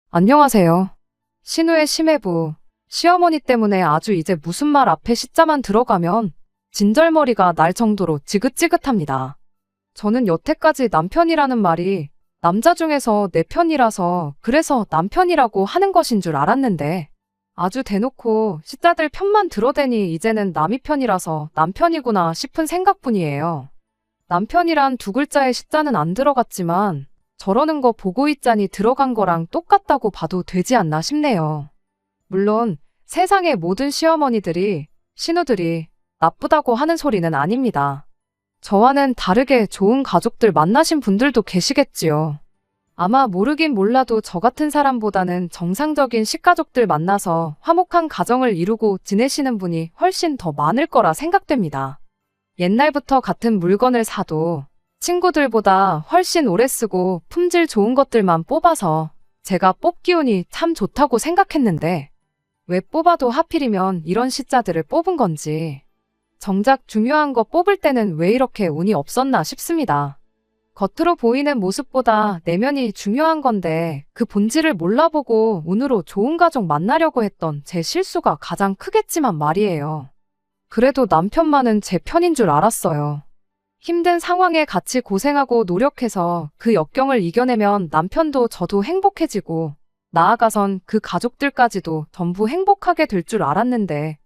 안녕하세요. 신우의 심해부. 시어머니 때문에 아주 이제 무슨 말 앞에 시자만 들어가면 진절머리가 날 정도로 지긋지긋합니다. 저는 여태까지 남편이라는 말이 남자 중에서 내 편이라서 그래서 남편이라고 하는 것인 줄 알았는데 아주 대놓고 시자들 편만 들어대니 이제는 남이 편이라서 남편이구나 싶은 생각뿐이에요. 남편이란 두 글자의 시자는 안 들어갔지만 저러는 거 보고 있자니 들어간 거랑 똑같다고 봐도 되지 않나 싶네요. 물론 세상의 모든 시어머니들이, 신우들이 나쁘다고 하는 소리는 아닙니다. 저와는 다르게 좋은 가족들 만나신 분들도 계시겠지요. 아마 모르긴 몰라도 저 같은 사람보다는 정상적인 식가족들 만나서 화목한 가정을 이루고 지내시는 분이 훨씬 더 많을 거라 생각됩니다. 옛날부터 같은 물건을 사도 친구들보다 훨씬 오래 쓰고 품질 좋은 것들만 뽑아서 제가 뽑기 운이 참 좋다고 생각했는데 왜 뽑아도 하필이면 이런 시자들을 뽑은 건지 정작 중요한 거 뽑을 때는 왜 이렇게 운이 없었나 싶습니다. 겉으로 보이는 모습보다 내면이 중요한 건데 그 본질을 몰라보고 운으로 좋은 가족 만나려고 했던 제 실수가 가장 크겠지만 말이에요. 그래도 남편만은 제 편인 줄 알았어요. 힘든 상황에 같이 고생하고 노력해서 그 역경을 이겨내면 남편도 저도 행복해지고 나아가선 그 가족들까지도 전부 행복하게 될 줄 알았는데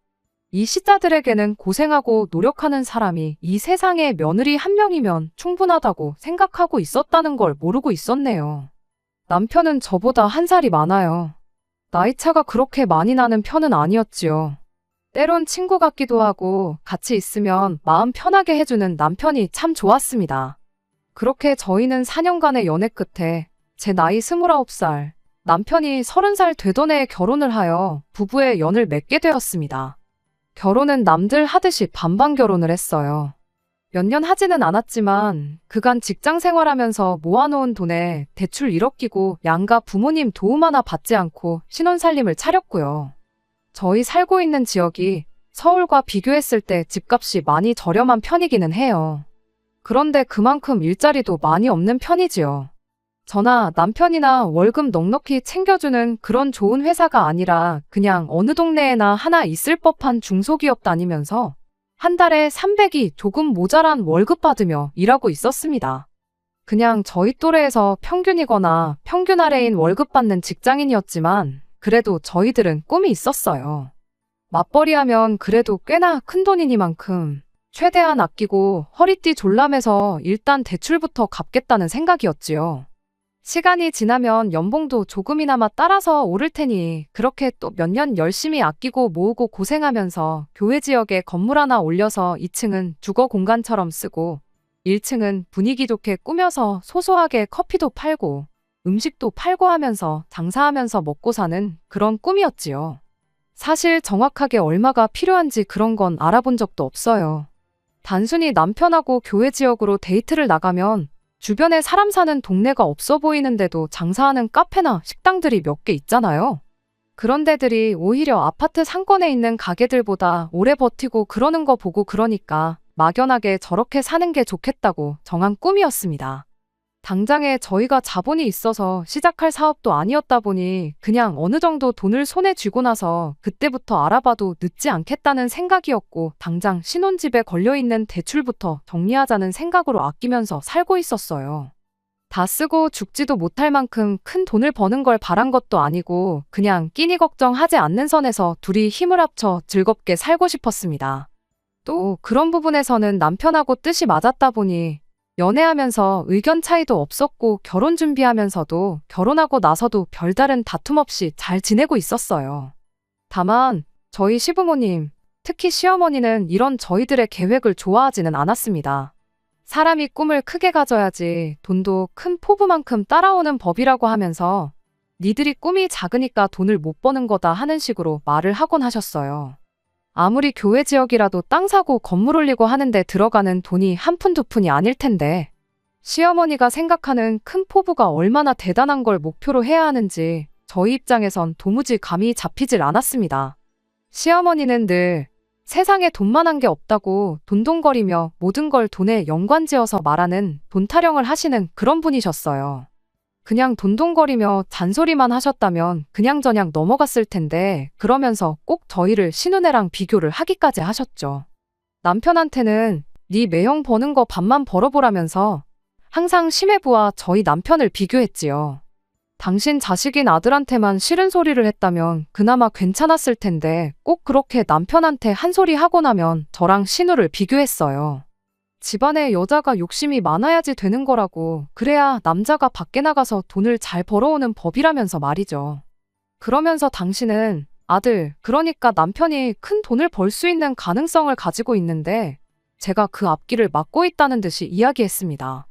이 시자들에게는 고생하고 노력하는 사람이 이 세상에 며느리 한 명이면 충분하다고 생각하고 있었다는 걸 모르고 있었네요. 남편은 저보다 한 살이 많아요. 나이차가 그렇게 많이 나는 편은 아니었지요. 때론 친구 같기도 하고 같이 있으면 마음 편하게 해주는 남편이 참 좋았습니다. 그렇게 저희는 4년간의 연애 끝에 제 나이 29살, 남편이 30살 되던 해에 결혼을 하여 부부의 연을 맺게 되었습니다. 결혼은 남들 하듯이 반반 결혼을 했어요. 몇 년 하지는 않았지만 그간 직장 생활하면서 모아놓은 돈에 대출 1억 끼고 양가 부모님 도움 하나 받지 않고 신혼살림을 차렸고요. 저희 살고 있는 지역이 서울과 비교했을 때 집값이 많이 저렴한 편이기는 해요. 그런데 그만큼 일자리도 많이 없는 편이지요. 저나 남편이나 월급 넉넉히 챙겨주는 그런 좋은 회사가 아니라 그냥 어느 동네에나 하나 있을 법한 중소기업 다니면서 한 달에 300이 조금 모자란 월급 받으며 일하고 있었습니다. 그냥 저희 또래에서 평균이거나 평균 아래인 월급 받는 직장인이었지만 그래도 저희들은 꿈이 있었어요. 맞벌이 하면 그래도 꽤나 큰 돈이니만큼 최대한 아끼고 허리띠 졸라매서 일단 대출부터 갚겠다는 생각이었지요. 시간이 지나면 연봉도 조금이나마 따라서 오를 테니 그렇게 또 몇 년 열심히 아끼고 모으고 고생하면서 교회 지역에 건물 하나 올려서 2층은 주거 공간처럼 쓰고 1층은 분위기 좋게 꾸며서 소소하게 커피도 팔고 음식도 팔고 하면서 장사하면서 먹고 사는 그런 꿈이었지요. 사실 정확하게 얼마가 필요한지 그런 건 알아본 적도 없어요. 단순히 남편하고 교회 지역으로 데이트를 나가면 주변에 사람 사는 동네가 없어 보이는데도 장사하는 카페나 식당들이 몇 개 있잖아요. 그런 데들이 오히려 아파트 상권에 있는 가게들보다 오래 버티고 그러는 거 보고 그러니까 막연하게 저렇게 사는 게 좋겠다고 정한 꿈이었습니다. 당장에 저희가 자본이 있어서 시작할 사업도 아니었다 보니 그냥 어느 정도 돈을 손에 쥐고 나서 그때부터 알아봐도 늦지 않겠다는 생각이었고 당장 신혼집에 걸려있는 대출부터 정리하자는 생각으로 아끼면서 살고 있었어요. 다 쓰고 죽지도 못할 만큼 큰 돈을 버는 걸 바란 것도 아니고 그냥 끼니 걱정하지 않는 선에서 둘이 힘을 합쳐 즐겁게 살고 싶었습니다. 또 그런 부분에서는 남편하고 뜻이 맞았다 보니 연애하면서 의견 차이도 없었고 결혼 준비하면서도 결혼하고 나서도 별다른 다툼 없이 잘 지내고 있었어요. 다만 저희 시부모님, 특히 시어머니는 이런 저희들의 계획을 좋아하지는 않았습니다. 사람이 꿈을 크게 가져야지 돈도 큰 포부만큼 따라오는 법이라고 하면서 니들이 꿈이 작으니까 돈을 못 버는 거다 하는 식으로 말을 하곤 하셨어요. 아무리 교회 지역이라도 땅 사고 건물 올리고 하는데 들어가는 돈이 한 푼 두 푼이 아닐 텐데 시어머니가 생각하는 큰 포부가 얼마나 대단한 걸 목표로 해야 하는지 저희 입장에선 도무지 감이 잡히질 않았습니다. 시어머니는 늘 세상에 돈만한 게 없다고 돈돈거리며 모든 걸 돈에 연관지어서 말하는 돈 타령을 하시는 그런 분이셨어요. 그냥 돈돈거리며 잔소리만 하셨다면 그냥저냥 넘어갔을 텐데 그러면서 꼭 저희를 신우네랑 비교를 하기까지 하셨죠. 남편한테는 네 매형 버는 거 반만 벌어보라면서 항상 심해부와 저희 남편을 비교했지요. 당신 자식인 아들한테만 싫은 소리를 했다면 그나마 괜찮았을 텐데 꼭 그렇게 남편한테 한 소리 하고 나면 저랑 신우를 비교했어요. 집안에 여자가 욕심이 많아야지 되는 거라고, 그래야 남자가 밖에 나가서 돈을 잘 벌어오는 법이라면서 말이죠. 그러면서 당신은 아들, 그러니까 남편이 큰 돈을 벌 수 있는 가능성을 가지고 있는데 제가 그 앞길을 막고 있다는 듯이 이야기했습니다.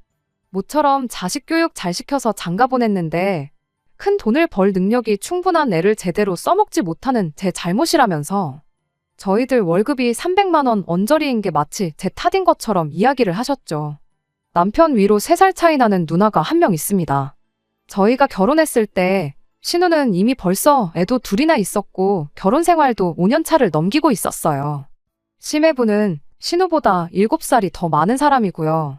모처럼 자식 교육 잘 시켜서 장가 보냈는데 큰 돈을 벌 능력이 충분한 애를 제대로 써먹지 못하는 제 잘못이라면서 저희들 월급이 300만 원 언저리인 게 마치 제 탓인 것처럼 이야기를 하셨죠. 남편 위로 3살 차이 나는 누나가 한 명 있습니다. 저희가 결혼했을 때 신우는 이미 벌써 애도 2이나 있었고 결혼 생활도 5년 차를 넘기고 있었어요. 심해부는 신우보다 7살이 더 많은 사람이고요.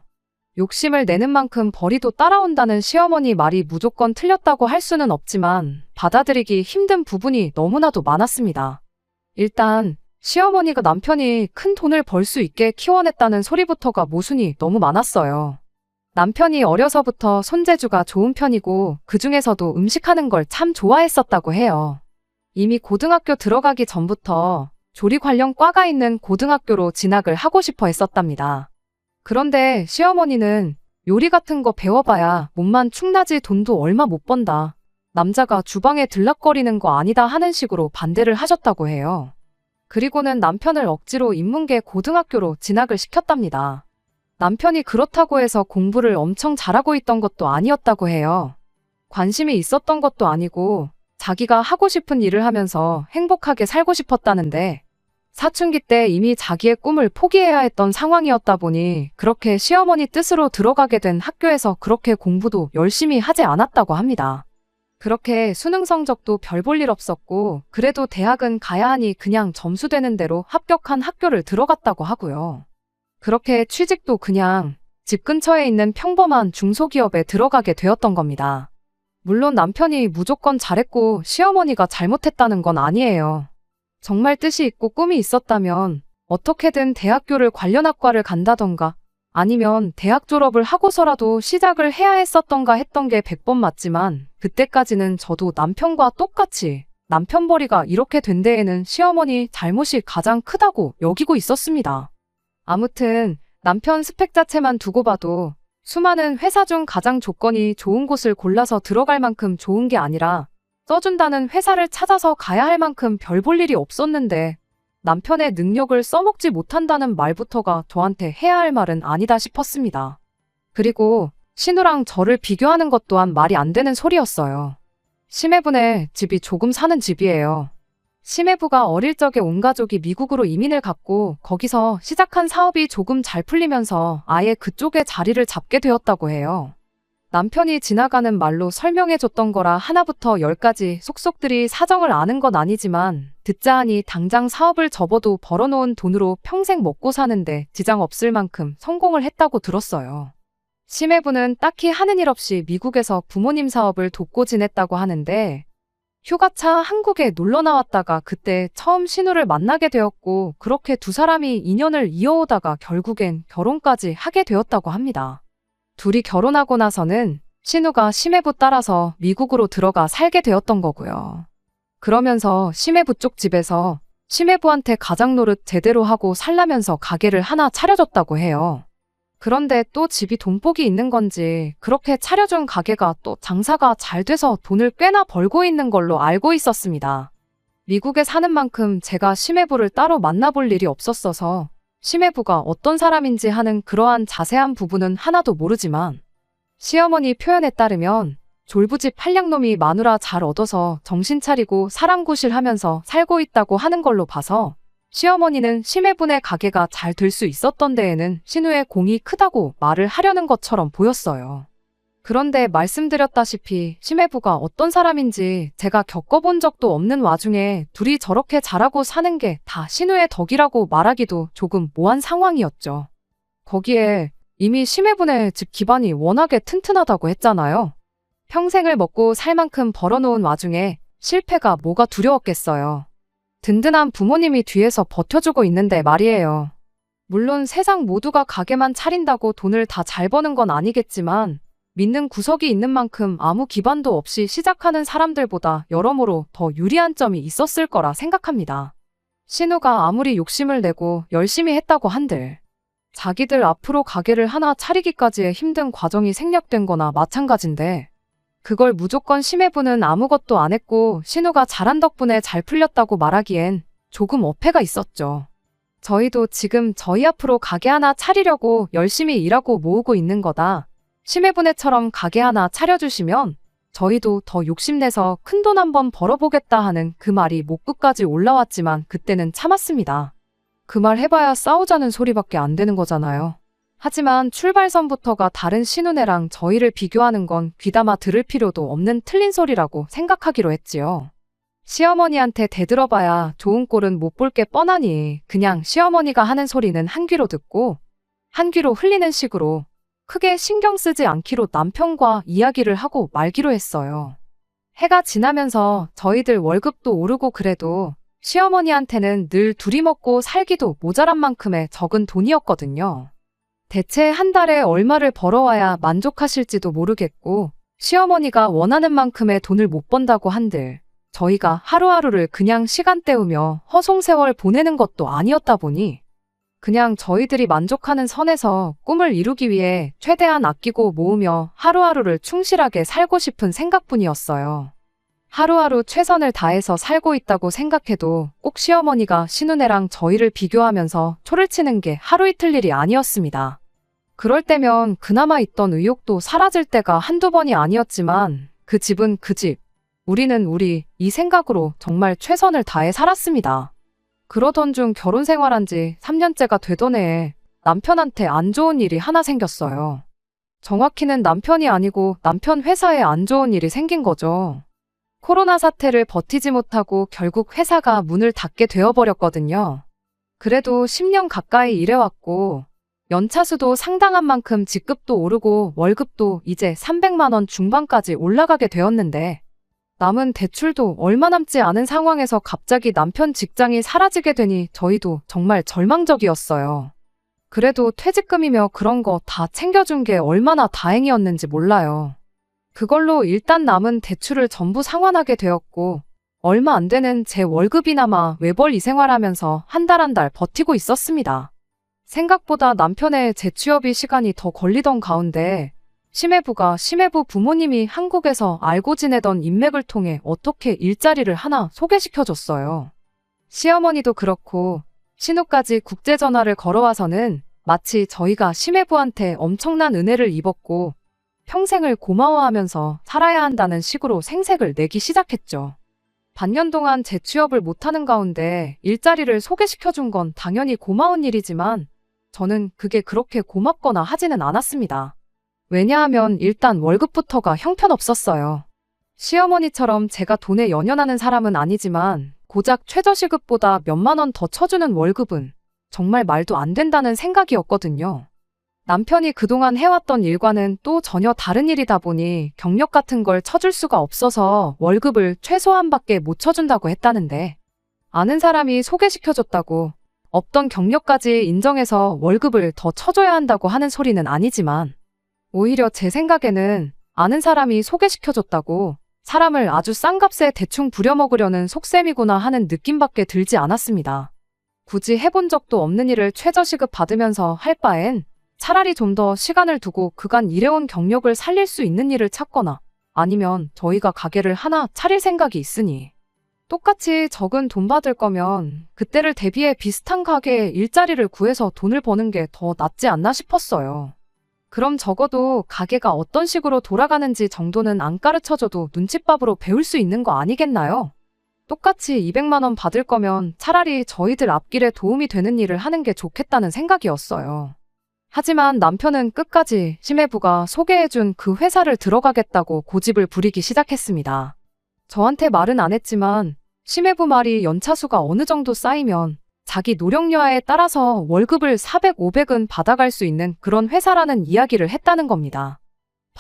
욕심을 내는 만큼 벌이도 따라온다는 시어머니 말이 무조건 틀렸다고 할 수는 없지만 받아들이기 힘든 부분이 너무나도 많았습니다. 일단 시어머니가 남편이 큰 돈을 벌 수 있게 키워냈다는 소리부터가 모순이 너무 많았어요. 남편이 어려서부터 손재주가 좋은 편이고 그중에서도 음식하는 걸 참 좋아했었다고 해요. 이미 고등학교 들어가기 전부터 조리 관련 과가 있는 고등학교로 진학을 하고 싶어 했었답니다. 그런데 시어머니는 요리 같은 거 배워봐야 몸만 축나지 돈도 얼마 못 번다. 남자가 주방에 들락거리는 거 아니다 하는 식으로 반대를 하셨다고 해요. 그리고는 남편을 억지로 인문계 고등학교로 진학을 시켰답니다. 남편이 그렇다고 해서 공부를 엄청 잘하고 있던 것도 아니었다고 해요. 관심이 있었던 것도 아니고 자기가 하고 싶은 일을 하면서 행복하게 살고 싶었다는데 사춘기 때 이미 자기의 꿈을 포기해야 했던 상황이었다 보니 그렇게 시어머니 뜻으로 들어가게 된 학교에서 그렇게 공부도 열심히 하지 않았다고 합니다. 그렇게 수능 성적도 별 볼 일 없었고 그래도 대학은 가야 하니 그냥 점수 되는 대로 합격한 학교를 들어갔다고 하고요. 그렇게 취직도 그냥 집 근처에 있는 평범한 중소기업에 들어가게 되었던 겁니다. 물론 남편이 무조건 잘했고 시어머니가 잘못했다는 건 아니에요. 정말 뜻이 있고 꿈이 있었다면 어떻게든 대학교를 관련 학과를 간다던가 아니면 대학 졸업을 하고서라도 시작을 해야 했었던가 했던 게 100번 맞지만 그때까지는 저도 남편과 똑같이 남편 벌이가 이렇게 된 데에는 시어머니 잘못이 가장 크다고 여기고 있었습니다. 아무튼 남편 스펙 자체만 두고 봐도 수많은 회사 중 가장 조건이 좋은 곳을 골라서 들어갈 만큼 좋은 게 아니라 써준다는 회사를 찾아서 가야 할 만큼 별 볼 일이 없었는데 남편의 능력을 써먹지 못한다는 말부터가 저한테 해야 할 말은 아니다 싶었습니다. 그리고 신우랑 저를 비교하는 것 또한 말이 안 되는 소리였어요. 심해분의 집이 조금 사는 집이에요. 심해부가 어릴 적에 온 가족이 미국으로 이민을 갔고 거기서 시작한 사업이 조금 잘 풀리면서 아예 그쪽에 자리를 잡게 되었다고 해요. 남편이 지나가는 말로 설명해줬던 거라 하나부터 10까지 속속들이 사정을 아는 건 아니지만 듣자 하니 당장 사업을 접어도 벌어놓은 돈으로 평생 먹고 사는데 지장 없을 만큼 성공을 했다고 들었어요. 심해부는 딱히 하는 일 없이 미국에서 부모님 사업을 돕고 지냈다고 하는데 휴가차 한국에 놀러 나왔다가 그때 처음 신우를 만나게 되었고 그렇게 두 사람이 인연을 이어오다가 결국엔 결혼까지 하게 되었다고 합니다. 둘이 결혼하고 나서는 신우가 심해부 따라서 미국으로 들어가 살게 되었던 거고요. 그러면서 심해부 쪽 집에서 심해부한테 가장 노릇 제대로 하고 살라면서 가게를 하나 차려줬다고 해요. 그런데 또 집이 돈복이 있는 건지 그렇게 차려준 가게가 또 장사가 잘 돼서 돈을 꽤나 벌고 있는 걸로 알고 있었습니다. 미국에 사는 만큼 제가 심해부를 따로 만나볼 일이 없었어서 심해부가 어떤 사람인지 하는 그러한 자세한 부분은 하나도 모르지만 시어머니 표현에 따르면 졸부집 한량놈이 마누라 잘 얻어서 정신 차리고 사랑구실하면서 살고 있다고 하는 걸로 봐서 시어머니는 심해분의 가게가 잘 될 수 있었던 데에는 신우의 공이 크다고 말을 하려는 것처럼 보였어요. 그런데 말씀드렸다시피 심해부가 어떤 사람인지 제가 겪어본 적도 없는 와중에 둘이 저렇게 잘하고 사는 게 다 신우의 덕이라고 말하기도 조금 모한 상황이었죠. 거기에 이미 심해분의 집 기반이 워낙에 튼튼하다고 했잖아요. 평생을 먹고 살 만큼 벌어놓은 와중에 실패가 뭐가 두려웠겠어요. 든든한 부모님이 뒤에서 버텨주고 있는데 말이에요. 물론 세상 모두가 가게만 차린다고 돈을 다 잘 버는 건 아니겠지만 믿는 구석이 있는 만큼 아무 기반도 없이 시작하는 사람들보다 여러모로 더 유리한 점이 있었을 거라 생각합니다. 신우가 아무리 욕심을 내고 열심히 했다고 한들 자기들 앞으로 가게를 하나 차리기까지의 힘든 과정이 생략된 거나 마찬가지인데 그걸 무조건 심해부는 아무것도 안 했고 신우가 잘한 덕분에 잘 풀렸다고 말하기엔 조금 어폐가 있었죠. 저희도 지금 저희 앞으로 가게 하나 차리려고 열심히 일하고 모으고 있는 거다. 심해분해처럼 가게 하나 차려주시면 저희도 더 욕심내서 큰돈 한번 벌어보겠다 하는 그 말이 목구까지 올라왔지만 그때는 참았습니다. 그 말 해봐야 싸우자는 소리밖에 안 되는 거잖아요. 하지만 출발선부터가 다른 신우네랑 저희를 비교하는 건 귀담아 들을 필요도 없는 틀린 소리라고 생각하기로 했지요. 시어머니한테 대들어봐야 좋은 꼴은 못 볼 게 뻔하니 그냥 시어머니가 하는 소리는 한 귀로 듣고 한 귀로 흘리는 식으로 크게 신경 쓰지 않기로 남편과 이야기를 하고 말기로 했어요. 해가 지나면서 저희들 월급도 오르고 그래도 시어머니한테는 늘 둘이 먹고 살기도 모자란 만큼의 적은 돈이었거든요. 대체 한 달에 얼마를 벌어와야 만족하실지도 모르겠고 시어머니가 원하는 만큼의 돈을 못 번다고 한들 저희가 하루하루를 그냥 시간 때우며 허송세월 보내는 것도 아니었다 보니 그냥 저희들이 만족하는 선에서 꿈을 이루기 위해 최대한 아끼고 모으며 하루하루를 충실하게 살고 싶은 생각뿐이었어요. 하루하루 최선을 다해서 살고 있다고 생각해도 꼭 시어머니가 신우네랑 저희를 비교하면서 초를 치는 게 하루 이틀 일이 아니었습니다. 그럴 때면 그나마 있던 의욕도 사라질 때가 한두 번이 아니었지만 그 집은 그 집, 우리는 우리 이 생각으로 정말 최선을 다해 살았습니다. 그러던 중 결혼 생활한 지 3년째가 되던 해에 남편한테 안 좋은 일이 하나 생겼어요. 정확히는 남편이 아니고 남편 회사에 안 좋은 일이 생긴 거죠. 코로나 사태를 버티지 못하고 결국 회사가 문을 닫게 되어버렸거든요. 그래도 10년 가까이 일해왔고 연차수도 상당한 만큼 직급도 오르고 월급도 이제 300만 원 중반까지 올라가게 되었는데 남은 대출도 얼마 남지 않은 상황에서 갑자기 남편 직장이 사라지게 되니 저희도 정말 절망적이었어요. 그래도 퇴직금이며 그런 거 다 챙겨준 게 얼마나 다행이었는지 몰라요. 그걸로 일단 남은 대출을 전부 상환하게 되었고 얼마 안 되는 제 월급이나마 외벌이 생활하면서 한 달 한 달 버티고 있었습니다. 생각보다 남편의 재취업이 시간이 더 걸리던 가운데 심해부 부모님이 한국에서 알고 지내던 인맥을 통해 어떻게 일자리를 하나 소개시켜줬어요. 시어머니도 그렇고 신우까지 국제전화를 걸어와서는 마치 저희가 심해부한테 엄청난 은혜를 입었고 평생을 고마워하면서 살아야 한다는 식으로 생색을 내기 시작했죠. 반년 동안 재취업을 못하는 가운데 일자리를 소개시켜준 건 당연히 고마운 일이지만 저는 그게 그렇게 고맙거나 하지는 않았습니다. 왜냐하면 일단 월급부터가 형편없었어요. 시어머니처럼 제가 돈에 연연하는 사람은 아니지만 고작 최저시급보다 몇만 원 더 쳐주는 월급은 정말 말도 안 된다는 생각이었거든요. 남편이 그동안 해왔던 일과는 또 전혀 다른 일이다 보니 경력 같은 걸 쳐줄 수가 없어서 월급을 최소한밖에 못 쳐준다고 했다는데 아는 사람이 소개시켜줬다고 없던 경력까지 인정해서 월급을 더 쳐줘야 한다고 하는 소리는 아니지만 오히려 제 생각에는 아는 사람이 소개시켜줬다고 사람을 아주 싼 값에 대충 부려먹으려는 속셈이구나 하는 느낌밖에 들지 않았습니다. 굳이 해본 적도 없는 일을 최저시급 받으면서 할 바엔 차라리 좀 더 시간을 두고 그간 일해온 경력을 살릴 수 있는 일을 찾거나 아니면 저희가 가게를 하나 차릴 생각이 있으니 똑같이 적은 돈 받을 거면 그때를 대비해 비슷한 가게에 일자리를 구해서 돈을 버는 게 더 낫지 않나 싶었어요. 그럼 적어도 가게가 어떤 식으로 돌아가는지 정도는 안 가르쳐줘도 눈칫밥으로 배울 수 있는 거 아니겠나요? 똑같이 200만 원 받을 거면 차라리 저희들 앞길에 도움이 되는 일을 하는 게 좋겠다는 생각이었어요. 하지만 남편은 끝까지 심해부가 소개해준 그 회사를 들어가겠다고 고집을 부리기 시작했습니다. 저한테 말은 안 했지만 심해부 말이 연차수가 어느 정도 쌓이면 자기 노력여하에 따라서 월급을 400, 500은 받아갈 수 있는 그런 회사라는 이야기를 했다는 겁니다.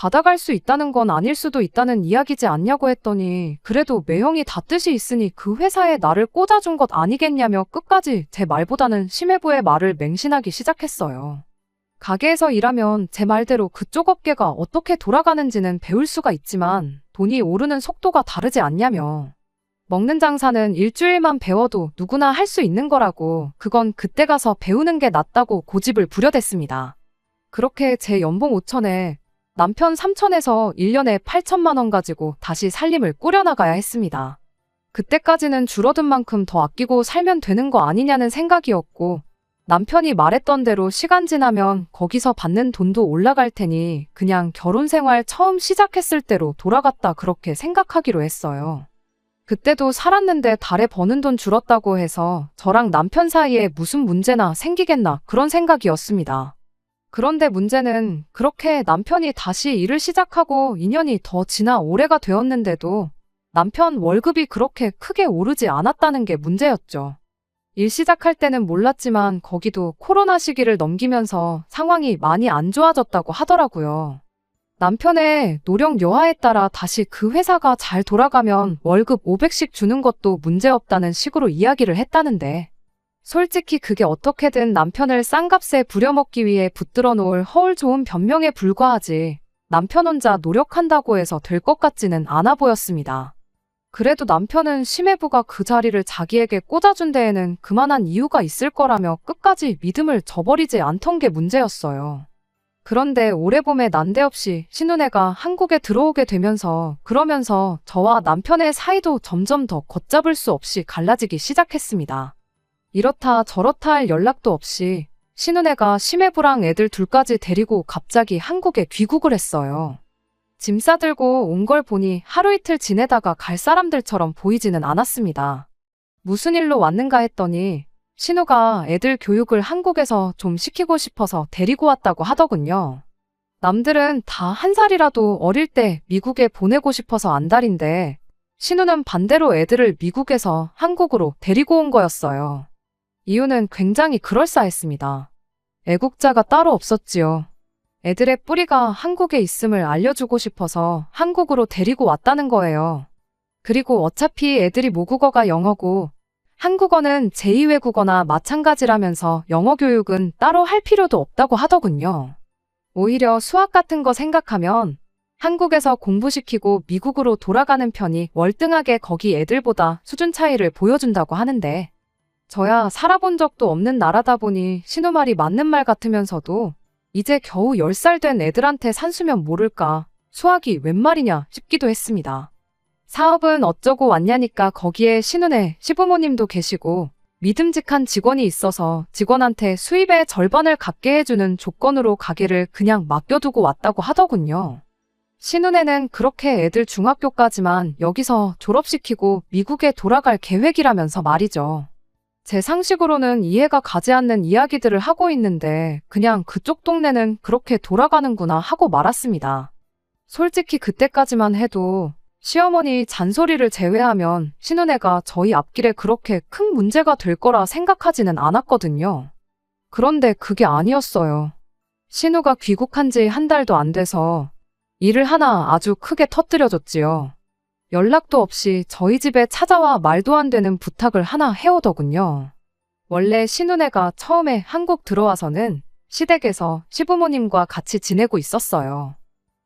받아갈 수 있다는 건 아닐 수도 있다는 이야기지 않냐고 했더니 그래도 매형이 다 뜻이 있으니 그 회사에 나를 꽂아준 것 아니겠냐며 끝까지 제 말보다는 심해부의 말을 맹신하기 시작했어요. 가게에서 일하면 제 말대로 그쪽 업계가 어떻게 돌아가는지는 배울 수가 있지만 돈이 오르는 속도가 다르지 않냐며. 먹는 장사는 일주일만 배워도 누구나 할 수 있는 거라고 그건 그때 가서 배우는 게 낫다고 고집을 부려댔습니다. 그렇게 제 연봉 5천에 남편 3천에서 1년에 8천만 원 가지고 다시 살림을 꾸려나가야 했습니다. 그때까지는 줄어든 만큼 더 아끼고 살면 되는 거 아니냐는 생각이었고 남편이 말했던 대로 시간 지나면 거기서 받는 돈도 올라갈 테니 그냥 결혼 생활 처음 시작했을 때로 돌아갔다 그렇게 생각하기로 했어요. 그때도 살았는데 달에 버는 돈 줄었다고 해서 저랑 남편 사이에 무슨 문제나 생기겠나 그런 생각이었습니다. 그런데 문제는 그렇게 남편이 다시 일을 시작하고 2년이 더 지나 올해가 되었는데도 남편 월급이 그렇게 크게 오르지 않았다는 게 문제였죠. 일 시작할 때는 몰랐지만 거기도 코로나 시기를 넘기면서 상황이 많이 안 좋아졌다고 하더라고요. 남편의 노력 여하에 따라 다시 그 회사가 잘 돌아가면 월급 500씩 주는 것도 문제없다는 식으로 이야기를 했다는데 솔직히 그게 어떻게든 남편을 싼값에 부려먹기 위해 붙들어 놓을 허울 좋은 변명에 불과하지 남편 혼자 노력한다고 해서 될 것 같지는 않아 보였습니다. 그래도 남편은 심해부가 그 자리를 자기에게 꽂아준 데에는 그만한 이유가 있을 거라며 끝까지 믿음을 저버리지 않던 게 문제였어요. 그런데 올해 봄에 난데없이 신혼애가 한국에 들어오게 되면서 그러면서 저와 남편의 사이도 점점 더 걷잡을 수 없이 갈라지기 시작했습니다. 이렇다 저렇다 할 연락도 없이 신혼애가 심해부랑 애들 둘까지 데리고 갑자기 한국에 귀국을 했어요. 짐 싸들고 온 걸 보니 하루 이틀 지내다가 갈 사람들처럼 보이지는 않았습니다. 무슨 일로 왔는가 했더니 신우가 애들 교육을 한국에서 좀 시키고 싶어서 데리고 왔다고 하더군요. 남들은 다 1살이라도 어릴 때 미국에 보내고 싶어서 안달인데 신우는 반대로 애들을 미국에서 한국으로 데리고 온 거였어요. 이유는 굉장히 그럴싸했습니다. 애국자가 따로 없었지요. 애들의 뿌리가 한국에 있음을 알려주고 싶어서 한국으로 데리고 왔다는 거예요. 그리고 어차피 애들이 모국어가 영어고 한국어는 제2외국어나 마찬가지라면서 영어 교육은 따로 할 필요도 없다고 하더군요. 오히려 수학 같은 거 생각하면 한국에서 공부시키고 미국으로 돌아가는 편이 월등하게 거기 애들보다 수준 차이를 보여준다고 하는데 저야 살아본 적도 없는 나라다 보니 신우 말이 맞는 말 같으면서도 이제 겨우 10살 된 애들한테 산수면 모를까 수학이 웬 말이냐 싶기도 했습니다. 사업은 어쩌고 왔냐니까 거기에 신우네 시부모님도 계시고 믿음직한 직원이 있어서 직원한테 수입의 절반을 갖게 해주는 조건으로 가게를 그냥 맡겨두고 왔다고 하더군요. 신우네는 그렇게 애들 중학교까지만 여기서 졸업시키고 미국에 돌아갈 계획이라면서 말이죠. 제 상식으로는 이해가 가지 않는 이야기들을 하고 있는데 그냥 그쪽 동네는 그렇게 돌아가는구나 하고 말았습니다. 솔직히 그때까지만 해도 시어머니 잔소리를 제외하면 신은혜가 저희 앞길에 그렇게 큰 문제가 될 거라 생각하지는 않았거든요. 그런데 그게 아니었어요. 신우가 귀국한 지 1달도 안 돼서 일을 하나 아주 크게 터뜨려줬지요. 연락도 없이 저희 집에 찾아와 말도 안 되는 부탁을 하나 해오더군요. 원래 신은혜가 처음에 한국 들어와서는 시댁에서 시부모님과 같이 지내고 있었어요.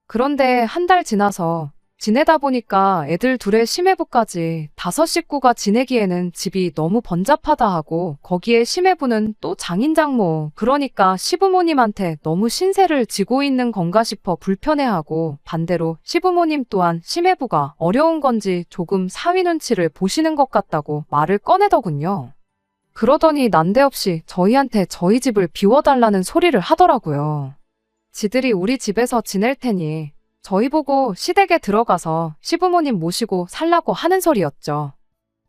그런데 1달 지나서 지내다 보니까 애들 둘의 심해부까지 5 식구가 지내기에는 집이 너무 번잡하다 하고 거기에 심해부는 또 장인장모 그러니까 시부모님한테 너무 신세를 지고 있는 건가 싶어 불편해하고 반대로 시부모님 또한 심해부가 어려운 건지 조금 사위 눈치를 보시는 것 같다고 말을 꺼내더군요. 그러더니 난데없이 저희한테 저희 집을 비워달라는 소리를 하더라고요. 지들이 우리 집에서 지낼 테니 저희 보고 시댁에 들어가서 시부모님 모시고 살라고 하는 소리였죠.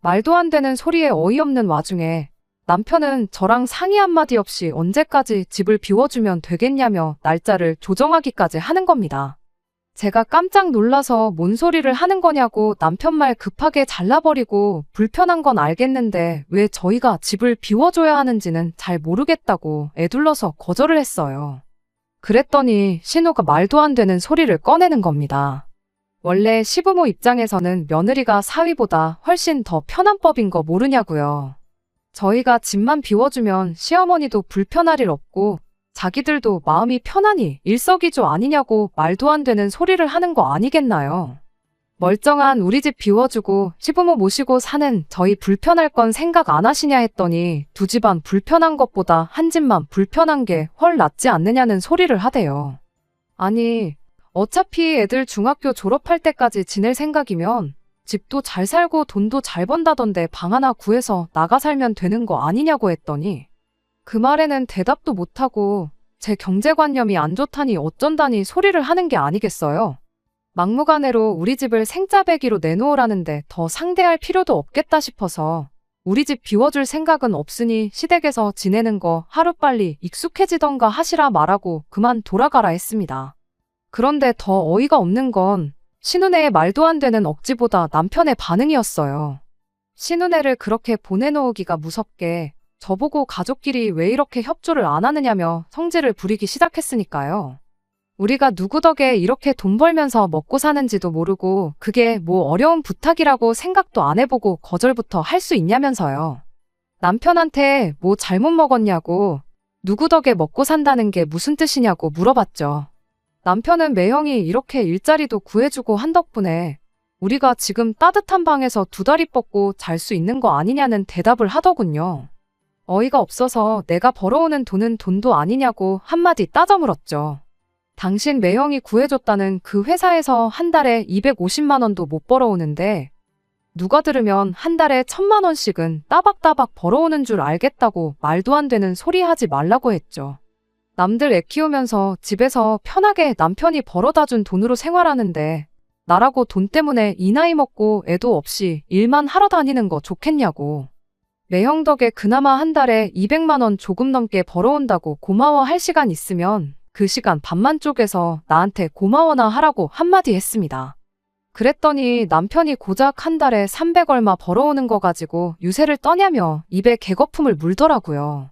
말도 안 되는 소리에 어이없는 와중에 남편은 저랑 상의 한마디 없이 언제까지 집을 비워주면 되겠냐며 날짜를 조정하기까지 하는 겁니다. 제가 깜짝 놀라서 뭔 소리를 하는 거냐고 남편 말 급하게 잘라버리고 불편한 건 알겠는데 왜 저희가 집을 비워줘야 하는지는 잘 모르겠다고 애둘러서 거절을 했어요. 그랬더니 신우가 말도 안 되는 소리를 꺼내는 겁니다. 원래 시부모 입장에서는 며느리가 사위보다 훨씬 더 편한 법인 거 모르냐고요. 저희가 집만 비워주면 시어머니도 불편할 일 없고 자기들도 마음이 편하니 일석이조 아니냐고 말도 안 되는 소리를 하는 거 아니겠나요? 멀쩡한 우리 집 비워주고 시부모 모시고 사는 저희 불편할 건 생각 안 하시냐 했더니 두 집안 불편한 것보다 한 집만 불편한 게 훨 낫지 않느냐는 소리를 하대요. 아니, 어차피 애들 중학교 졸업할 때까지 지낼 생각이면 집도 잘 살고 돈도 잘 번다던데 방 하나 구해서 나가 살면 되는 거 아니냐고 했더니 그 말에는 대답도 못하고 제 경제관념이 안 좋다니 어쩐다니 소리를 하는 게 아니겠어요. 막무가내로 우리 집을 생짜배기로 내놓으라는데 더 상대할 필요도 없겠다 싶어서 우리 집 비워줄 생각은 없으니 시댁에서 지내는 거 하루빨리 익숙해지던가 하시라 말하고 그만 돌아가라 했습니다. 그런데 더 어이가 없는 건 신우네의 말도 안 되는 억지보다 남편의 반응이었어요. 신우네를 그렇게 보내놓으기가 무섭게 저보고 가족끼리 왜 이렇게 협조를 안 하느냐며 성질을 부리기 시작했으니까요. 우리가 누구 덕에 이렇게 돈 벌면서 먹고 사는지도 모르고 그게 뭐 어려운 부탁이라고 생각도 안 해보고 거절부터 할 수 있냐면서요. 남편한테 뭐 잘못 먹었냐고 누구 덕에 먹고 산다는 게 무슨 뜻이냐고 물어봤죠. 남편은 매형이 이렇게 일자리도 구해주고 한 덕분에 우리가 지금 따뜻한 방에서 두 다리 뻗고 잘 수 있는 거 아니냐는 대답을 하더군요. 어이가 없어서 내가 벌어오는 돈은 돈도 아니냐고 한마디 따져 물었죠. 당신 매형이 구해줬다는 그 회사에서 한 달에 250만 원도 못 벌어오는데 누가 들으면 한 달에 1,000만 원씩은 따박따박 벌어오는 줄 알겠다고 말도 안 되는 소리 하지 말라고 했죠. 남들 애 키우면서 집에서 편하게 남편이 벌어다 준 돈으로 생활하는데 나라고 돈 때문에 이 나이 먹고 애도 없이 일만 하러 다니는 거 좋겠냐고. 매형 덕에 그나마 한 달에 200만 원 조금 넘게 벌어온다고 고마워할 시간 있으면 그 시간 반만 쪼개서 나한테 고마워나 하라고 한마디 했습니다. 그랬더니 남편이 고작 한 달에 300 얼마 벌어오는 거 가지고 유세를 떠냐며 입에 개거품을 물더라고요.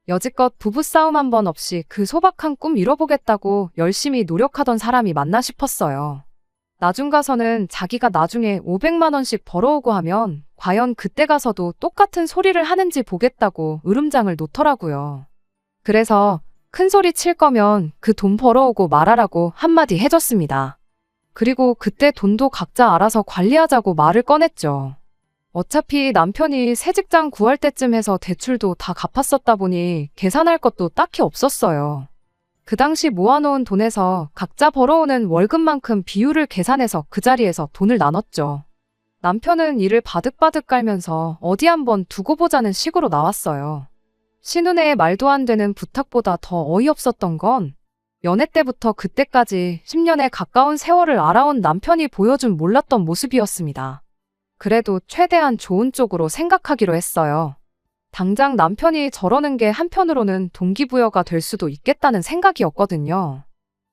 여지껏 부부싸움 한 번 없이 그 소박한 꿈 이뤄보겠다고 열심히 노력하던 사람이 맞나 싶었어요. 나중 가서는 자기가 나중에 500만 원씩 벌어오고 하면 과연 그때 가서도 똑같은 소리를 하는지 보겠다고 으름장을 놓더라고요. 그래서 큰 소리 칠 거면 그 돈 벌어오고 말하라고 한마디 해줬습니다. 그리고 그때 돈도 각자 알아서 관리하자고 말을 꺼냈죠. 어차피 남편이 새 직장 구할 때쯤 해서 대출도 다 갚았었다 보니 계산할 것도 딱히 없었어요. 그 당시 모아놓은 돈에서 각자 벌어오는 월급만큼 비율을 계산해서 그 자리에서 돈을 나눴죠. 남편은 이를 바득바득 깔면서 어디 한번 두고 보자는 식으로 나왔어요. 신우네의 말도 안 되는 부탁보다 더 어이없었던 건 연애 때부터 그때까지 10년에 가까운 세월을 알아온 남편이 보여준 몰랐던 모습이었습니다. 그래도 최대한 좋은 쪽으로 생각하기로 했어요. 당장 남편이 저러는 게 한편으로는 동기부여가 될 수도 있겠다는 생각이었거든요.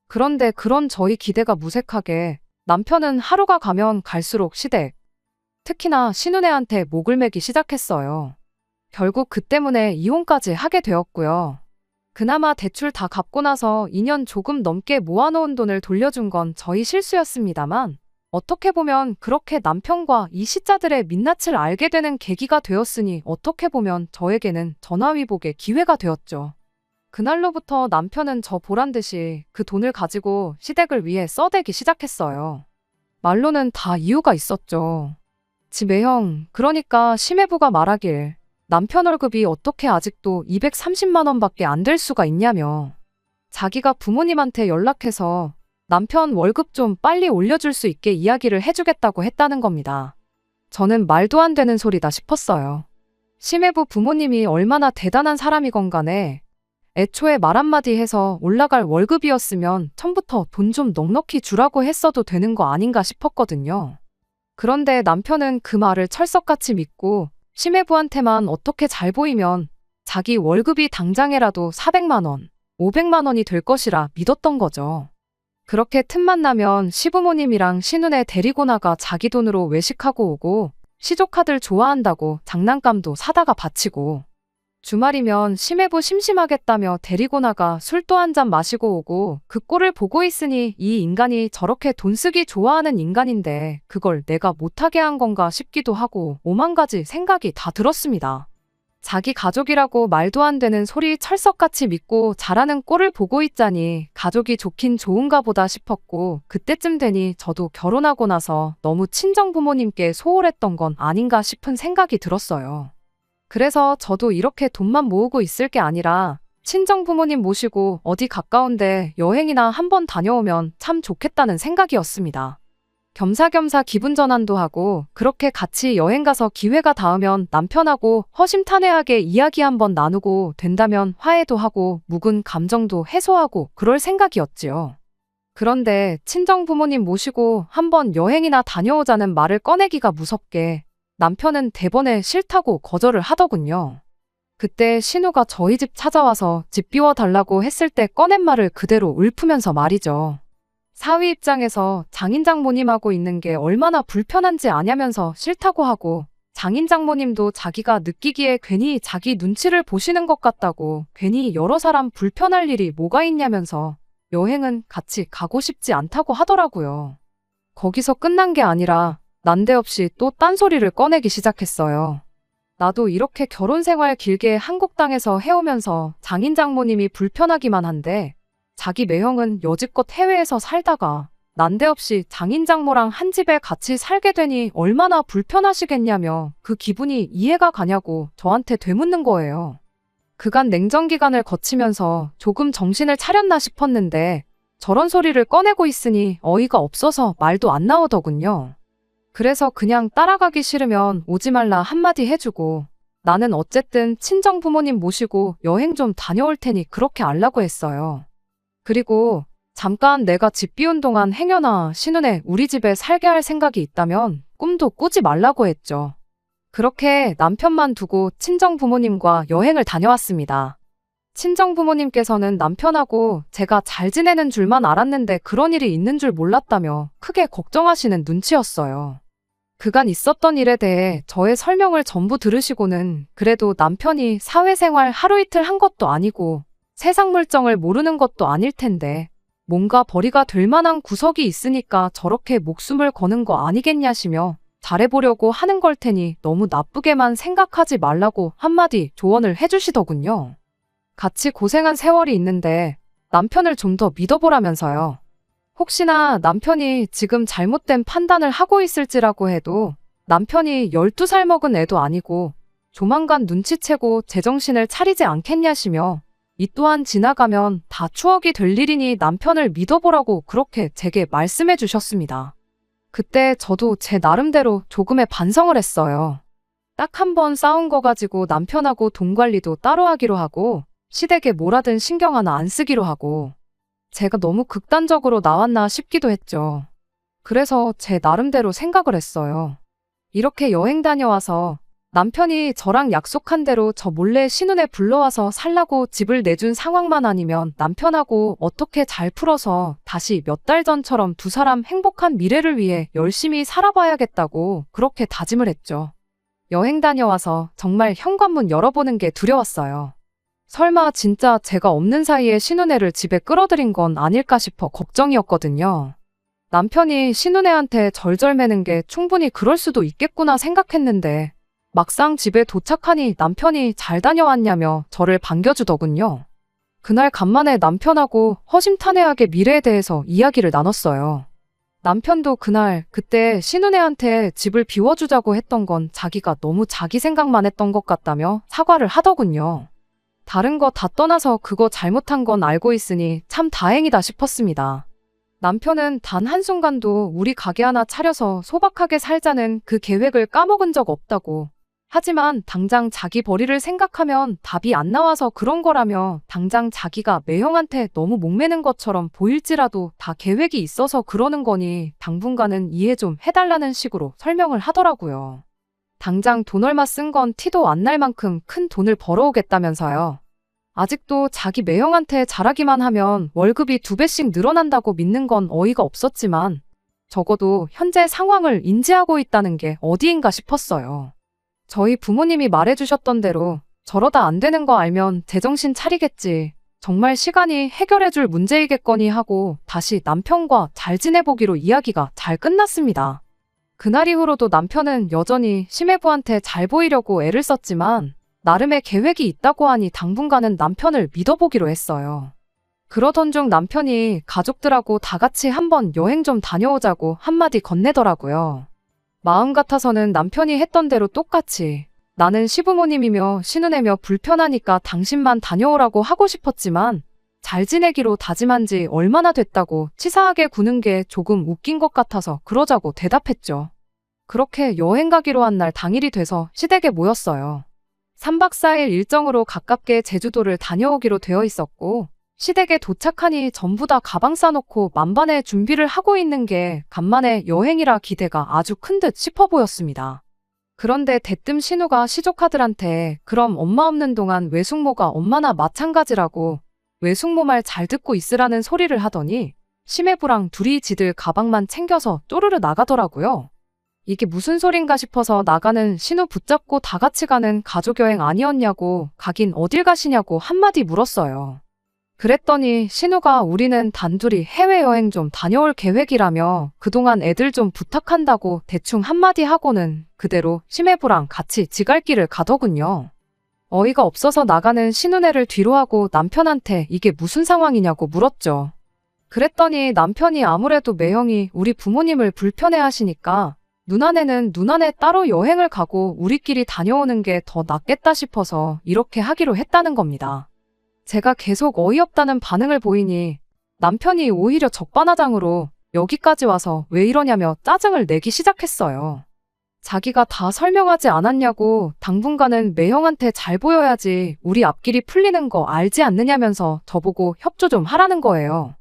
그런데 그런 저희 기대가 무색하게 남편은 하루가 가면 갈수록 시댁, 특히나 신우네한테 목을 매기 시작했어요. 결국 그 때문에 이혼까지 하게 되었고요. 그나마 대출 다 갚고 나서 2년 조금 넘게 모아놓은 돈을 돌려준 건 저희 실수였습니다만 어떻게 보면 그렇게 남편과 이 시자들의 민낯을 알게 되는 계기가 되었으니 어떻게 보면 저에게는 전화위복의 기회가 되었죠. 그날로부터 남편은 저 보란듯이 그 돈을 가지고 시댁을 위해 써대기 시작했어요. 말로는 다 이유가 있었죠. 지 매형, 그러니까 심해부가 말하길 남편 월급이 어떻게 아직도 230만 원밖에 안 될 수가 있냐며 자기가 부모님한테 연락해서 남편 월급 좀 빨리 올려줄 수 있게 이야기를 해주겠다고 했다는 겁니다. 저는 말도 안 되는 소리다 싶었어요. 심해부 부모님이 얼마나 대단한 사람이건 간에 애초에 말 한마디 해서 올라갈 월급이었으면 처음부터 돈 좀 넉넉히 주라고 했어도 되는 거 아닌가 싶었거든요. 그런데 남편은 그 말을 철석같이 믿고 심해부한테만 어떻게 잘 보이면 자기 월급이 당장에라도 400만 원, 500만 원이 될 것이라 믿었던 거죠. 그렇게 틈만 나면 시부모님이랑 신우네 데리고 나가 자기 돈으로 외식하고 오고 시조카들 좋아한다고 장난감도 사다가 바치고 주말이면 심해부 심심하겠다며 데리고 나가 술도 한 잔 마시고 오고 그 꼴을 보고 있으니 이 인간이 저렇게 돈 쓰기 좋아하는 인간인데 그걸 내가 못하게 한 건가 싶기도 하고 오만 가지 생각이 다 들었습니다. 자기 가족이라고 말도 안 되는 소리 철석같이 믿고 잘하는 꼴을 보고 있자니 가족이 좋긴 좋은가 보다 싶었고 그때쯤 되니 저도 결혼하고 나서 너무 친정부모님께 소홀했던 건 아닌가 싶은 생각이 들었어요. 그래서 저도 이렇게 돈만 모으고 있을 게 아니라 친정부모님 모시고 어디 가까운데 여행이나 한번 다녀오면 참 좋겠다는 생각이었습니다. 겸사겸사 기분 전환도 하고 그렇게 같이 여행 가서 기회가 닿으면 남편하고 허심탄회하게 이야기 한번 나누고 된다면 화해도 하고 묵은 감정도 해소하고 그럴 생각이었지요. 그런데 친정 부모님 모시고 한번 여행이나 다녀오자는 말을 꺼내기가 무섭게 남편은 대번에 싫다고 거절을 하더군요. 그때 신우가 저희 집 찾아와서 집 비워달라고 했을 때 꺼낸 말을 그대로 읊으면서 말이죠. 사위 입장에서 장인장모님하고 있는 게 얼마나 불편한지 아냐면서 싫다고 하고 장인장모님도 자기가 느끼기에 괜히 자기 눈치를 보시는 것 같다고 괜히 여러 사람 불편할 일이 뭐가 있냐면서 여행은 같이 가고 싶지 않다고 하더라고요. 거기서 끝난 게 아니라 난데없이 또 딴소리를 꺼내기 시작했어요. 나도 이렇게 결혼 생활 길게 한국 땅에서 해오면서 장인장모님이 불편하기만 한데 자기 매형은 여지껏 해외에서 살다가 난데없이 장인장모랑 한 집에 같이 살게 되니 얼마나 불편하시겠냐며 그 기분이 이해가 가냐고 저한테 되묻는 거예요. 그간 냉전 기간을 거치면서 조금 정신을 차렸나 싶었는데 저런 소리를 꺼내고 있으니 어이가 없어서 말도 안 나오더군요. 그래서 그냥 따라가기 싫으면 오지 말라 한마디 해주고 나는 어쨌든 친정 부모님 모시고 여행 좀 다녀올 테니 그렇게 알라고 했어요. 그리고 잠깐 내가 집 비운 동안 행여나 신혼에 우리 집에 살게 할 생각이 있다면 꿈도 꾸지 말라고 했죠. 그렇게 남편만 두고 친정 부모님과 여행을 다녀왔습니다. 친정 부모님께서는 남편하고 제가 잘 지내는 줄만 알았는데 그런 일이 있는 줄 몰랐다며 크게 걱정하시는 눈치였어요. 그간 있었던 일에 대해 저의 설명을 전부 들으시고는 그래도 남편이 사회생활 하루 이틀 한 것도 아니고 세상 물정을 모르는 것도 아닐 텐데 뭔가 벌이가 될 만한 구석이 있으니까 저렇게 목숨을 거는 거 아니겠냐시며 잘해보려고 하는 걸 테니 너무 나쁘게만 생각하지 말라고 한마디 조언을 해주시더군요. 같이 고생한 세월이 있는데 남편을 좀 더 믿어보라면서요. 혹시나 남편이 지금 잘못된 판단을 하고 있을지라고 해도 남편이 12살 먹은 애도 아니고 조만간 눈치채고 제정신을 차리지 않겠냐시며 이 또한 지나가면 다 추억이 될 일이니 남편을 믿어보라고 그렇게 제게 말씀해 주셨습니다. 그때 저도 제 나름대로 조금의 반성을 했어요. 딱 한 번 싸운 거 가지고 남편하고 돈 관리도 따로 하기로 하고 시댁에 뭐라든 신경 하나 안 쓰기로 하고 제가 너무 극단적으로 나왔나 싶기도 했죠. 그래서 제 나름대로 생각을 했어요. 이렇게 여행 다녀와서 남편이 저랑 약속한 대로 저 몰래 신혼에 불러와서 살라고 집을 내준 상황만 아니면 남편하고 어떻게 잘 풀어서 다시 몇 달 전처럼 두 사람 행복한 미래를 위해 열심히 살아봐야겠다고 그렇게 다짐을 했죠. 여행 다녀와서 정말 현관문 열어보는 게 두려웠어요. 설마 진짜 제가 없는 사이에 신혼애를 집에 끌어들인 건 아닐까 싶어 걱정이었거든요. 남편이 신혼애한테 절절매는 게 충분히 그럴 수도 있겠구나 생각했는데 막상 집에 도착하니 남편이 잘 다녀왔냐며 저를 반겨주더군요. 그날 간만에 남편하고 허심탄회하게 미래에 대해서 이야기를 나눴어요. 남편도 그때 신혼애한테 집을 비워주자고 했던 건 자기가 너무 자기 생각만 했던 것 같다며 사과를 하더군요. 다른 거 다 떠나서 그거 잘못한 건 알고 있으니 참 다행이다 싶었습니다. 남편은 단 한순간도 우리 가게 하나 차려서 소박하게 살자는 그 계획을 까먹은 적 없다고. 하지만 당장 자기 벌이를 생각하면 답이 안 나와서 그런 거라며 당장 자기가 매형한테 너무 목매는 것처럼 보일지라도 다 계획이 있어서 그러는 거니 당분간은 이해 좀 해달라는 식으로 설명을 하더라고요. 당장 돈 얼마 쓴 건 티도 안 날 만큼 큰 돈을 벌어오겠다면서요. 아직도 자기 매형한테 잘하기만 하면 월급이 2배씩 늘어난다고 믿는 건 어이가 없었지만 적어도 현재 상황을 인지하고 있다는 게 어디인가 싶었어요. 저희 부모님이 말해주셨던 대로 저러다 안 되는 거 알면 제정신 차리겠지. 정말 시간이 해결해줄 문제이겠거니 하고 다시 남편과 잘 지내보기로 이야기가 잘 끝났습니다. 그날 이후로도 남편은 여전히 심해부한테 잘 보이려고 애를 썼지만 나름의 계획이 있다고 하니 당분간은 남편을 믿어보기로 했어요. 그러던 중 남편이 가족들하고 다 같이 한번 여행 좀 다녀오자고 한마디 건네더라고요. 마음 같아서는 남편이 했던 대로 똑같이 나는 시부모님이며 신우내며 불편하니까 당신만 다녀오라고 하고 싶었지만 잘 지내기로 다짐한 지 얼마나 됐다고 치사하게 구는 게 조금 웃긴 것 같아서 그러자고 대답했죠. 그렇게 여행 가기로 한 날 당일이 돼서 시댁에 모였어요. 3박 4일 일정으로 가깝게 제주도를 다녀오기로 되어 있었고 시댁에 도착하니 전부 다 가방 싸놓고 만반의 준비를 하고 있는 게 간만에 여행이라 기대가 아주 큰 듯 싶어 보였습니다. 그런데 대뜸 신우가 시조카들한테 그럼 엄마 없는 동안 외숙모가 엄마나 마찬가지라고 외숙모 말 잘 듣고 있으라는 소리를 하더니 심해부랑 둘이 지들 가방만 챙겨서 쪼르르 나가더라고요. 이게 무슨 소린가 싶어서 나가는 신우 붙잡고 다 같이 가는 가족여행 아니었냐고 가긴 어딜 가시냐고 한마디 물었어요. 그랬더니 신우가 우리는 단둘이 해외여행 좀 다녀올 계획이라며 그동안 애들 좀 부탁한다고 대충 한마디 하고는 그대로 심해부랑 같이 지갈길을 가더군요. 어이가 없어서 나가는 신우네를 뒤로 하고 남편한테 이게 무슨 상황이냐고 물었죠. 그랬더니 남편이 아무래도 매형이 우리 부모님을 불편해하시니까 누나네는 누나네 따로 여행을 가고 우리끼리 다녀오는 게 더 낫겠다 싶어서 이렇게 하기로 했다는 겁니다. 제가 계속 어이없다는 반응을 보이니 남편이 오히려 적반하장으로 여기까지 와서 왜 이러냐며 짜증을 내기 시작했어요. 자기가 다 설명하지 않았냐고 당분간은 매형한테 잘 보여야지 우리 앞길이 풀리는 거 알지 않느냐면서 저보고 협조 좀 하라는 거예요.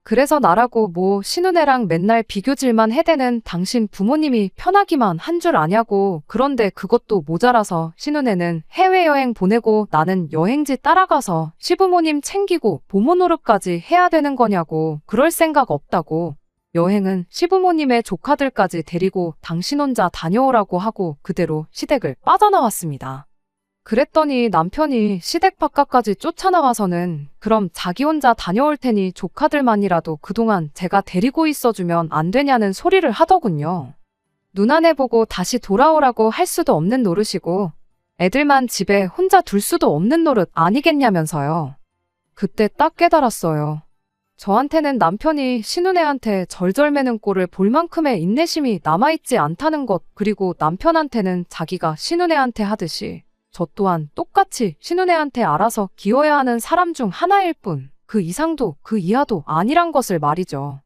그래서 나라고 뭐 신우네랑 맨날 비교질만 해대는 당신 부모님이 편하기만 한 줄 아냐고 그런데 그것도 모자라서 신우네는 해외여행 보내고 나는 여행지 따라가서 시부모님 챙기고 보모 노릇까지 해야 되는 거냐고 그럴 생각 없다고 여행은 시부모님의 조카들까지 데리고 당신 혼자 다녀오라고 하고 그대로 시댁을 빠져나왔습니다. 그랬더니 남편이 시댁 바깥까지 쫓아나와서는 그럼 자기 혼자 다녀올 테니 조카들만이라도 그동안 제가 데리고 있어주면 안 되냐는 소리를 하더군요. 누나네 보고 다시 돌아오라고 할 수도 없는 노릇이고 애들만 집에 혼자 둘 수도 없는 노릇 아니겠냐면서요. 그때 딱 깨달았어요. 저한테는 남편이 신우네한테 절절매는 꼴을 볼 만큼의 인내심이 남아있지 않다는 것 그리고 남편한테는 자기가 신우네한테 하듯이 저 또한 똑같이 신우네한테 알아서 기어야 하는 사람 중 하나일 뿐 그 이상도 그 이하도 아니란 것을 말이죠.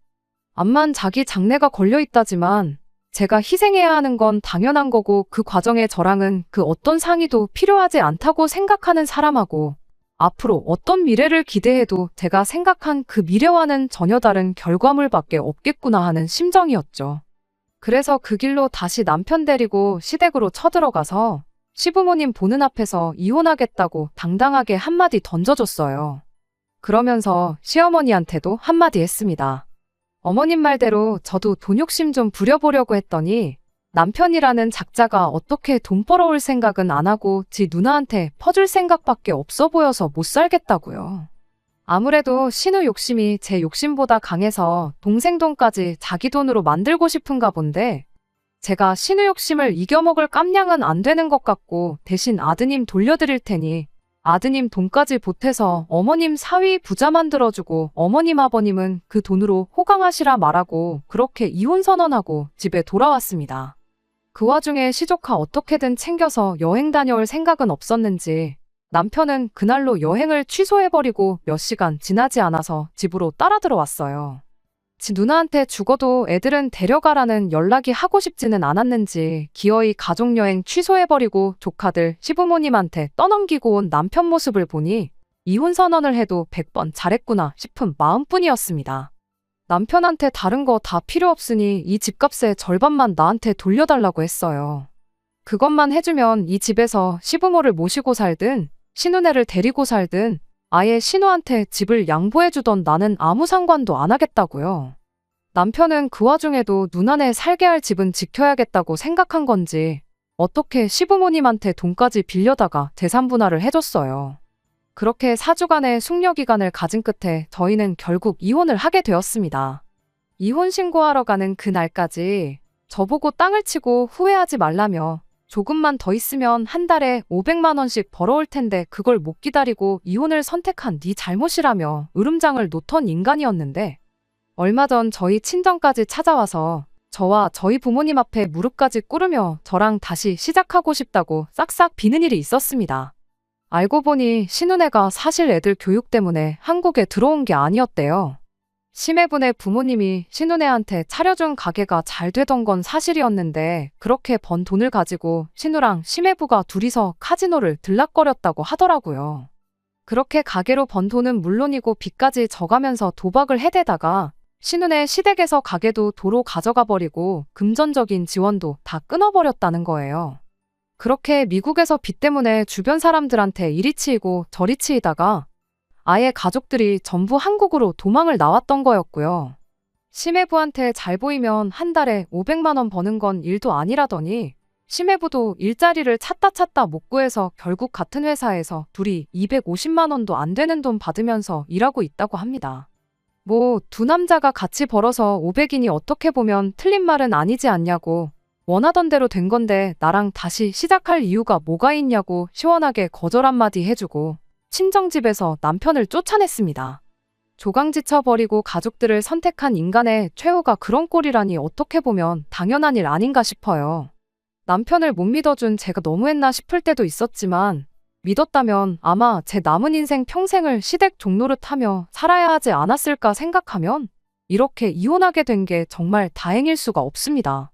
암만 자기 장래가 걸려있다지만 제가 희생해야 하는 건 당연한 거고 그 과정에 저랑은 그 어떤 상의도 필요하지 않다고 생각하는 사람하고 앞으로 어떤 미래를 기대해도 제가 생각한 그 미래와는 전혀 다른 결과물밖에 없겠구나 하는 심정이었죠. 그래서 그 길로 다시 남편 데리고 시댁으로 쳐들어가서 시부모님 보는 앞에서 이혼하겠다고 당당하게 한마디 던져줬어요. 그러면서 시어머니한테도 한마디 했습니다. 어머님 말대로 저도 돈 욕심 좀 부려보려고 했더니 남편이라는 작자가 어떻게 돈 벌어올 생각은 안 하고 지 누나한테 퍼줄 생각밖에 없어 보여서 못 살겠다고요. 아무래도 신우 욕심이 제 욕심보다 강해서 동생 돈까지 자기 돈으로 만들고 싶은가 본데 제가 신우 욕심을 이겨먹을 깜냥은 안 되는 것 같고 대신 아드님 돌려드릴 테니 아드님 돈까지 보태서 어머님 사위 부자 만들어주고 어머님 아버님은 그 돈으로 호강하시라 말하고 그렇게 이혼 선언하고 집에 돌아왔습니다. 그 와중에 시조카 어떻게든 챙겨서 여행 다녀올 생각은 없었는지 남편은 그날로 여행을 취소해버리고 몇 시간 지나지 않아서 집으로 따라 들어왔어요. 지 누나한테 죽어도 애들은 데려가라는 연락이 하고 싶지는 않았는지 기어이 가족여행 취소해버리고 조카들 시부모님한테 떠넘기고 온 남편 모습을 보니 이혼 선언을 해도 100번 잘했구나 싶은 마음뿐이었습니다. 남편한테 다른 거 다 필요 없으니 이 집값의 절반만 나한테 돌려달라고 했어요. 그것만 해주면 이 집에서 시부모를 모시고 살든 신우네를 데리고 살든 아예 신우한테 집을 양보해주던 나는 아무 상관도 안 하겠다고요. 남편은 그 와중에도 누나네 살게 할 집은 지켜야겠다고 생각한 건지 어떻게 시부모님한테 돈까지 빌려다가 재산 분할을 해줬어요. 그렇게 4주간의 숙려기간을 가진 끝에 저희는 결국 이혼을 하게 되었습니다. 이혼 신고하러 가는 그날까지 저보고 땅을 치고 후회하지 말라며 조금만 더 있으면 한 달에 500만 원씩 벌어올 텐데 그걸 못 기다리고 이혼을 선택한 네 잘못이라며 으름장을 놓던 인간이었는데 얼마 전 저희 친정까지 찾아와서 저와 저희 부모님 앞에 무릎까지 꿇으며 저랑 다시 시작하고 싶다고 싹싹 비는 일이 있었습니다. 알고 보니 신우네가 사실 애들 교육 때문에 한국에 들어온 게 아니었대요. 심해분의 부모님이 신우네한테 차려준 가게가 잘 되던 건 사실이었는데 그렇게 번 돈을 가지고 신우랑 심해부가 둘이서 카지노를 들락거렸다고 하더라고요. 그렇게 가게로 번 돈은 물론이고 빚까지 져가면서 도박을 해대다가 신우네 시댁에서 가게도 도로 가져가 버리고 금전적인 지원도 다 끊어버렸다는 거예요. 그렇게 미국에서 빚 때문에 주변 사람들한테 이리 치이고 저리 치이다가 아예 가족들이 전부 한국으로 도망을 나왔던 거였고요. 심해부한테 잘 보이면 한 달에 500만 원 버는 건 일도 아니라더니 심해부도 일자리를 찾다 못 구해서 결국 같은 회사에서 둘이 250만 원도 안 되는 돈 받으면서 일하고 있다고 합니다. 뭐 두 남자가 같이 벌어서 500이니 어떻게 보면 틀린 말은 아니지 않냐고 원하던 대로 된 건데 나랑 다시 시작할 이유가 뭐가 있냐고 시원하게 거절 한마디 해주고 친정집에서 남편을 쫓아냈습니다. 조강지쳐 버리고 가족들을 선택한 인간의 최후가 그런 꼴이라니 어떻게 보면 당연한 일 아닌가 싶어요. 남편을 못 믿어준 제가 너무했나 싶을 때도 있었지만 믿었다면 아마 제 남은 인생 평생을 시댁 종노릇하며 살아야 하지 않았을까 생각하면 이렇게 이혼하게 된 게 정말 다행일 수가 없습니다.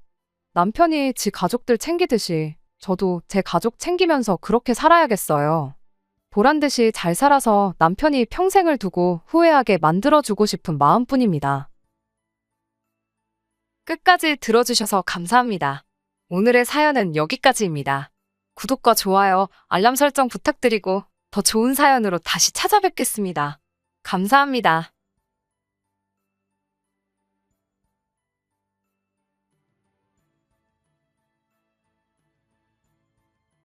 남편이 지 가족들 챙기듯이 저도 제 가족 챙기면서 그렇게 살아야겠어요. 보란듯이 잘 살아서 남편이 평생을 두고 후회하게 만들어주고 싶은 마음뿐입니다. 끝까지 들어주셔서 감사합니다. 오늘의 사연은 여기까지입니다. 구독과 좋아요, 알람 설정 부탁드리고 더 좋은 사연으로 다시 찾아뵙겠습니다. 감사합니다.